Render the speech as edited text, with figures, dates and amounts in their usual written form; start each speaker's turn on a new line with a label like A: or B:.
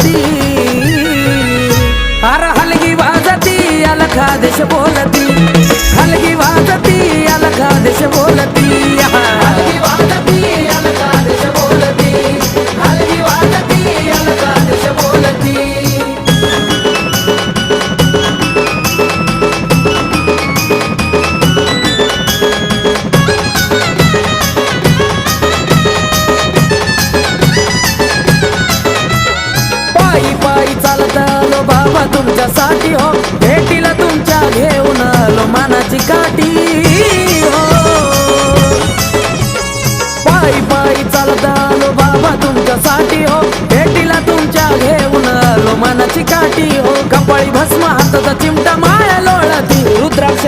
A: बोलती, अरे हलगी वाजती अलखा देश बोलती, हलगी वाजती अलखा देश बोलती, हलगी वाजती अलखा देश बोलती, हलगी वाजती अलखा देश बोलती. पायी पायी चालत आलो बाबा तुमच्यासाठी हो, भेटीला तुमच्या घेऊन आलो मानाची काठी हो. पायी पायी चालत आलो बाबा तुमच्यासाठी हो, भेटीला तुमच्या घेऊन आलो मानाची काठी हो. कपाळी भस्म हातात चिमटा माया लोळती, रुद्राक्ष